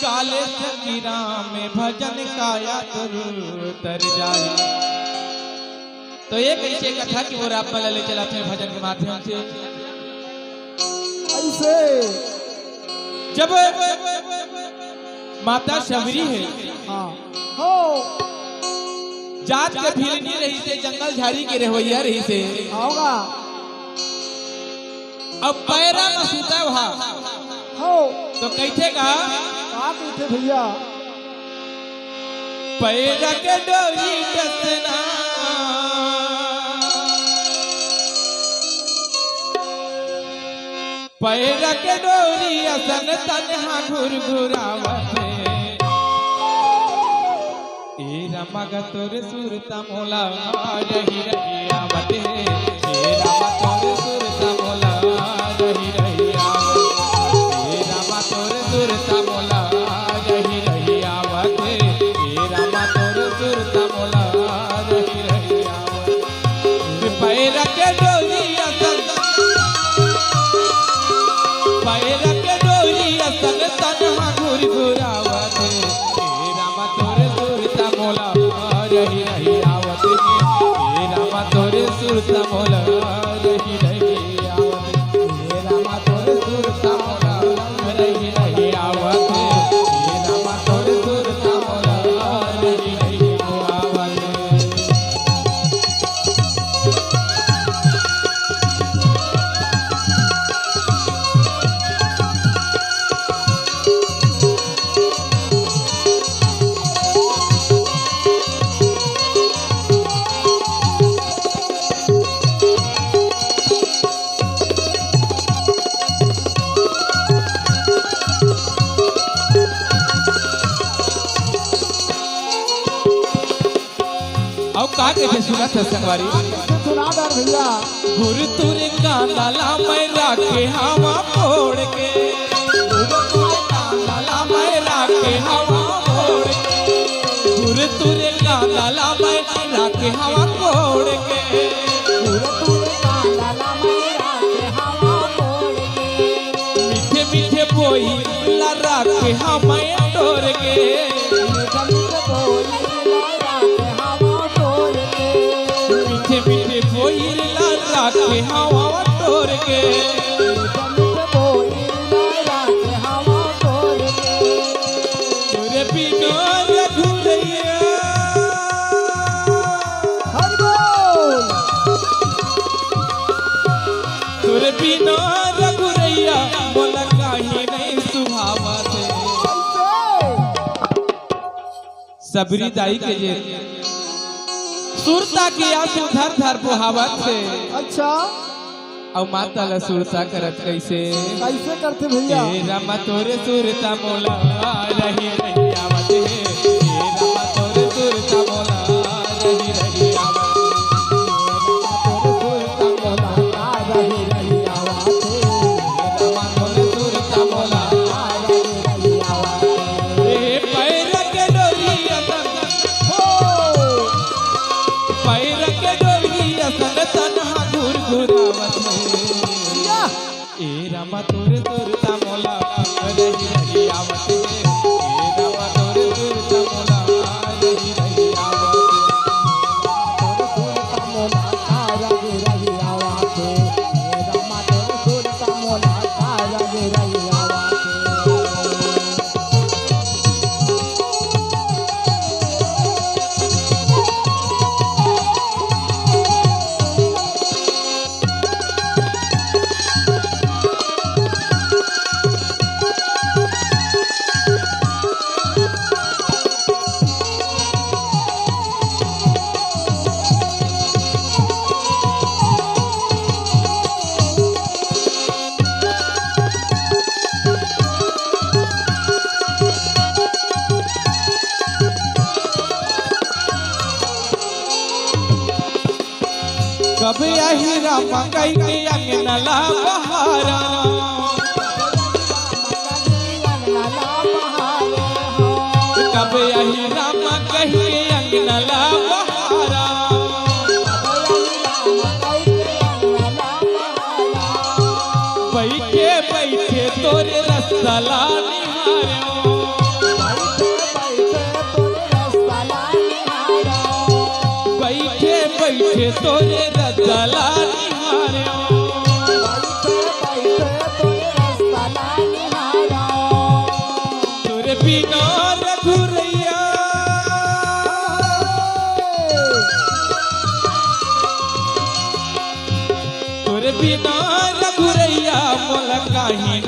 काले सकीरा में भजन काया तर जाए। तो ये कैसे कथा की ओर आप ले चलाते हैं भजन के माध्यम से। ऐसे जब माता शबरी है, हाँ हो जात के भिलनी रही से, जंगल झाड़ी के रवैया रही से, होगा अब पैरा में सूता वहा हो तो कैसे का कहते भैया पैरा के डोरी डसना पैरा के डोरी असन तन्हा घुरघुरावत ए रमग तोर सुरता मोला रही रही आवत ए रामा तोर सुरता मोला रही रही आवत ए रामा तोर सुरता मोला रही रही आवत ए रामा तोर सुरता मोला रही रही आवत पैरा के डोरी असन पैरा के डोरी असन तन्हा घुरघुरावत ए रामा तोर सुरता मोला रही रही आवत ए रामा तोर सुरता मोला रही रही आवत ए रामा तोर सुरता मोला रही रही आवत ए रामा तोर सुरता मोला रही रही आवत। अब कहा के सुना सत्संगवारी सुना दर भैया गुरु तुरे कांदाला मैं राखे हवा फोड़ के गुरु तुरे कांदाला मैं राखे हवा फोड़ के गुरु तुरे कांदाला मैं राखे हवा फोड़ के मीठे मीठे बोई ला राखे हमें तोड़ के मीठे मीठे बोई ला राखे हवा तोड़ के तोरे बिना रघुरैया तोरे बिना रघुरैया बोला काहे नहीं सुहावत सबरी दाई के जे सुरता किया सुधर धर बुहावत से। अच्छा और माता ला सुरता करत कैसे कैसे करते भैया ए रामा तोरे सुरता मोला रही रही आवत ए रामा तोरे सुरता मोला रही रही आवत रामा तोरे सुरता मोला ए पैर के डोरी असन पैर के डोरी असन तन्हा घुरघुरावत ए रामा तोरे सुरता मोला रही रही आवत ए रामा तोरे सुरता मोला रही रही आवत कब यही रामा कई के अंगनला बहारा कब यही रामा कही के अंगनला बहारा बैठ बैठे बैठे तोरे रसला निहारो बैठे बैठे तोरे रसला निहारो तोरे बिना रघुरैया तोरे बिना रघुरैया मोला काहे